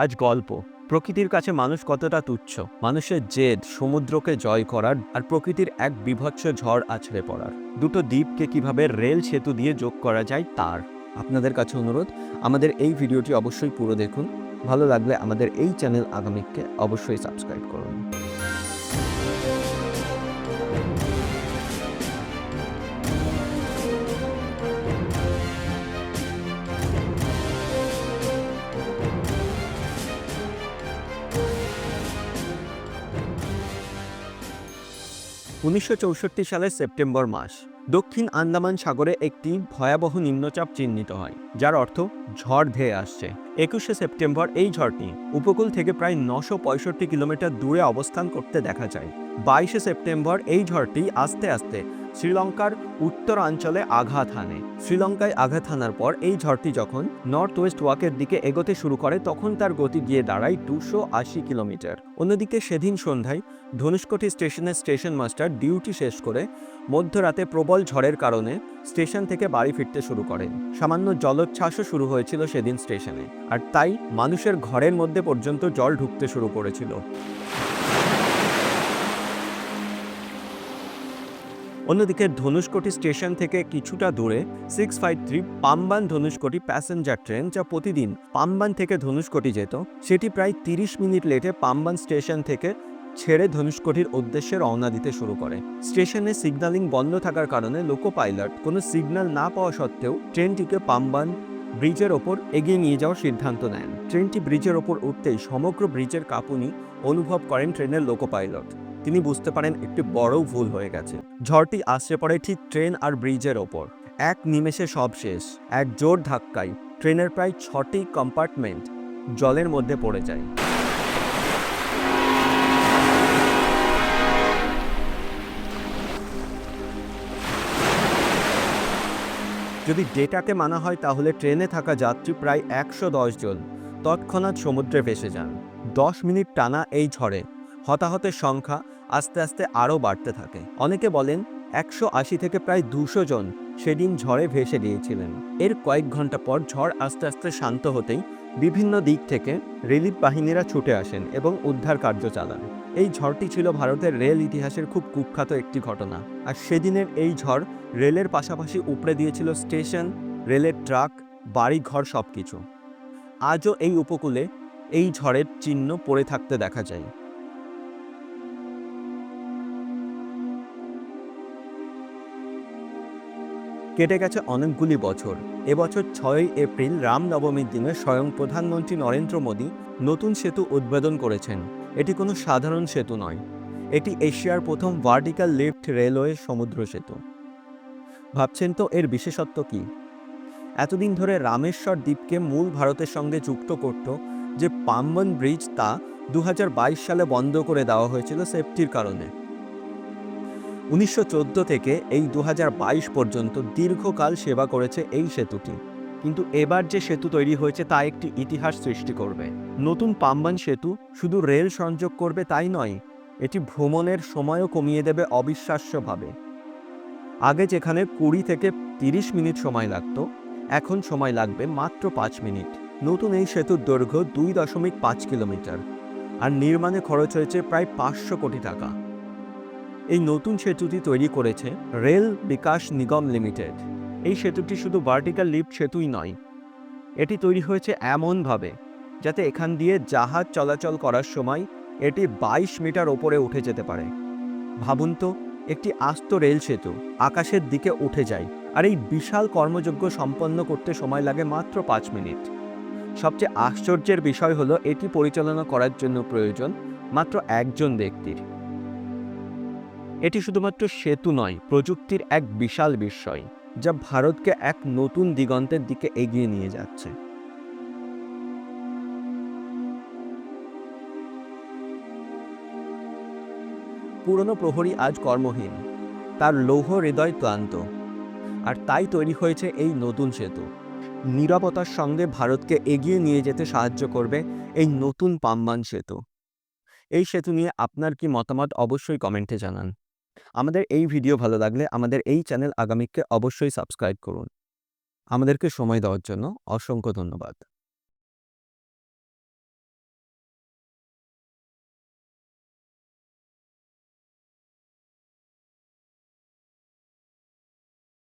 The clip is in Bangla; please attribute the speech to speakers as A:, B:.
A: আজ গল্প প্রকৃতির কাছে মানুষ কতটা তুচ্ছ, মানুষের জেদ সমুদ্রকে জয় করার আর প্রকৃতির এক বীভৎস ঝড় আছড়ে পড়ার। দুটো দ্বীপকে কিভাবে রেল সেতু দিয়ে যোগ করা যায় তার আপনাদের কাছে অনুরোধ, আমাদের এই ভিডিওটি অবশ্যই পুরো দেখুন। ভালো লাগলে আমাদের এই চ্যানেল আগামীকে অবশ্যই সাবস্ক্রাইব করুন। ১৯৬৪ সালের সেপ্টেম্বর মাস দক্ষিণ আন্দামান সাগরে একটি ভয়াবহ নিম্নচাপ চিহ্নিত হয়, যার অর্থ ঝড় ধেয়ে আসছে। ২১শে সেপ্টেম্বর এই ঝড়টি উপকূল থেকে প্রায় ৯৬৫ কিলোমিটার দূরে অবস্থান করতে দেখা যায়। ২২শে সেপ্টেম্বর এই ঝড়টি আস্তে আস্তে শ্রীলঙ্কার উত্তরাঞ্চলে আঘাত হানে। শ্রীলঙ্কায় আঘাত হানার পর এই ঝড়টি যখন নর্থ ওয়েস্ট ওয়াকের দিকে এগোতে শুরু করে, তখন তার গতি গিয়ে দাঁড়ায় ২৮০ কিলোমিটার। অন্যদিকে সেদিন সন্ধ্যায় ধনুষকোটি স্টেশনের স্টেশন মাস্টার ডিউটি শেষ করে মধ্যরাতে প্রবল ঝড়ের কারণে স্টেশন থেকে বাড়ি ফিরতে শুরু করেন। সামান্য জলোচ্ছ্বাসও শুরু হয়েছিল সেদিন স্টেশনে, আর তাই মানুষের ঘরের মধ্যে পর্যন্ত জল ঢুকতে শুরু করেছিল। অন্যদিকে ধনুষকোটি স্টেশন থেকে কিছুটা দূরে 653 পাম্বান ধনুষকোটি প্যাসেঞ্জার ট্রেন, যা প্রতিদিন পাম্বান থেকে ধনুষকোটি যেত, সেটি প্রায় ৩০ মিনিট লেটে পাম্বান স্টেশন থেকে ছেড়ে ধনুষকোটির উদ্দেশ্যে রওনা দিতে শুরু করে। স্টেশনে সিগন্যালিং বন্ধ থাকার কারণে লোকো পাইলট কোনো সিগন্যাল না পাওয়া সত্ত্বেও ট্রেনটিকে পাম্বান ব্রিজের ওপর এগিয়ে নিয়ে যাওয়ার সিদ্ধান্ত নেন। ট্রেনটি ব্রিজের ওপর উঠতেই সমগ্র ব্রিজের কাঁপুনি অনুভব করেন ট্রেনের লোকো পাইলট। তিনি বুঝতে পারেন একটি বড় ভুল হয়ে গেছে। ঝড়টি আছড়ে পড়ে ঠিক ট্রেন আর ব্রিজের ওপর। এক নিমেষে সব শেষ। এক জোর ধাক্কায় ট্রেনের প্রায় ৬টি কম্পার্টমেন্ট জলের মধ্যে পড়ে যায়। যদি ডেটাকে মানা হয়, তাহলে ট্রেনে থাকা যাত্রী প্রায় ১১০ জন তৎক্ষণাৎ সমুদ্রে ভেসে যান। ১০ মিনিট টানা এই ঝড়ে হতাহতের সংখ্যা আস্তে আস্তে আরও বাড়তে থাকে। অনেকে বলেন ১৮০ থেকে প্রায় ২০০ জন সেদিন ঝড়ে ভেসে গিয়েছিলেন। এর কয়েক ঘন্টা পর ঝড় আস্তে আস্তে শান্ত হতেই বিভিন্ন দিক থেকে রিলিফ বাহিনীরা ছুটে আসেন এবং উদ্ধার কার্য চালান। এই ঝড়টি ছিল ভারতের রেল ইতিহাসের খুব কুখ্যাত একটি ঘটনা। আর সেদিনের এই ঝড় রেলের পাশাপাশি উপড়ে দিয়েছিল স্টেশন, রেলের ট্রাক, বাড়িঘর সবকিছু। আজও এই উপকূলে এই ঝড়ের চিহ্ন পড়ে থাকতে দেখা যায়। কেটে গেছে অনেকগুলি বছর। এবছর ৬ই এপ্রিল রামনবমীর দিনে স্বয়ং প্রধানমন্ত্রী নরেন্দ্র মোদী নতুন সেতু উদ্বোধন করেছেন। এটি কোনো সাধারণ সেতু নয়, এটি এশিয়ার প্রথম ভার্টিক্যাল লিফট রেলওয়ে সমুদ্র সেতু। ভাবছেন তো এর বিশেষত্ব কি? এতদিন ধরে রামেশ্বর দ্বীপকে মূল ভারতের সঙ্গে যুক্ত করত যে পাম্বন ব্রিজ, তা ২০২২ সালে বন্ধ করে দেওয়া হয়েছিল সেফটির কারণে। ১৯১৪ থেকে এই ২০২২ পর্যন্ত দীর্ঘকাল সেবা করেছে এই সেতুটি। কিন্তু এবার যে সেতু তৈরি হয়েছে তা একটি ইতিহাস সৃষ্টি করবে। নতুন পাম্বন সেতু শুধু রেল সংযোগ করবে তাই নয়, এটি ভ্রমণের সময়ও কমিয়ে দেবে অবিশ্বাস্যভাবে। আগে যেখানে ২০ থেকে ৩০ মিনিট সময় লাগত, এখন সময় লাগবে মাত্র ৫ মিনিট। নতুন এই সেতুর দৈর্ঘ্য ২.৫ কিলোমিটার, আর নির্মাণে খরচ হয়েছে প্রায় ৫০০ কোটি টাকা। এই নতুন সেতুটি তৈরি করেছে রেল বিকাশ নিগম লিমিটেড। এই সেতুটি শুধু ভার্টিক্যাল লিফট সেতুই নয়, এটি তৈরি হয়েছে এমনভাবে যাতে এখান দিয়ে জাহাজ চলাচল করার সময় এটি ২২ মিটার ওপরে উঠে যেতে পারে। ভাবুন তো, একটি আস্ত রেল সেতু আকাশের দিকে উঠে যায়, আর এই বিশাল কর্মযজ্ঞ সম্পন্ন করতে সময় লাগে মাত্র ৫ মিনিট। সবচেয়ে আশ্চর্যের বিষয় হলো, এটি পরিচালনা করার জন্য প্রয়োজন মাত্র একজন ব্যক্তির। এটি শুধুমাত্র সেতু নয়, প্রযুক্তির এক বিশাল বিস্ময়, যা ভারতকে এক নতুন দিগন্তের দিকে এগিয়ে নিয়ে যাচ্ছে। পুরনো প্রহরী আজ কর্মহীন, তার লৌহ হৃদয় ক্লান্ত, আর তাই তৈরি হয়েছে এই নতুন সেতু। নিরাপত্তার সঙ্গে ভারতকে এগিয়ে নিয়ে যেতে সাহায্য করবে এই নতুন পাম্বান সেতু। এই সেতু নিয়ে আপনার কি মতামত অবশ্যই কমেন্টে জানান। আমাদের এই ভিডিও ভালো লাগলে আমাদের এই চ্যানেল আগামীকে অবশ্যই সাবস্ক্রাইব করুন। আমাদেরকে সময় দেওয়ার জন্য অসংখ্য ধন্যবাদ।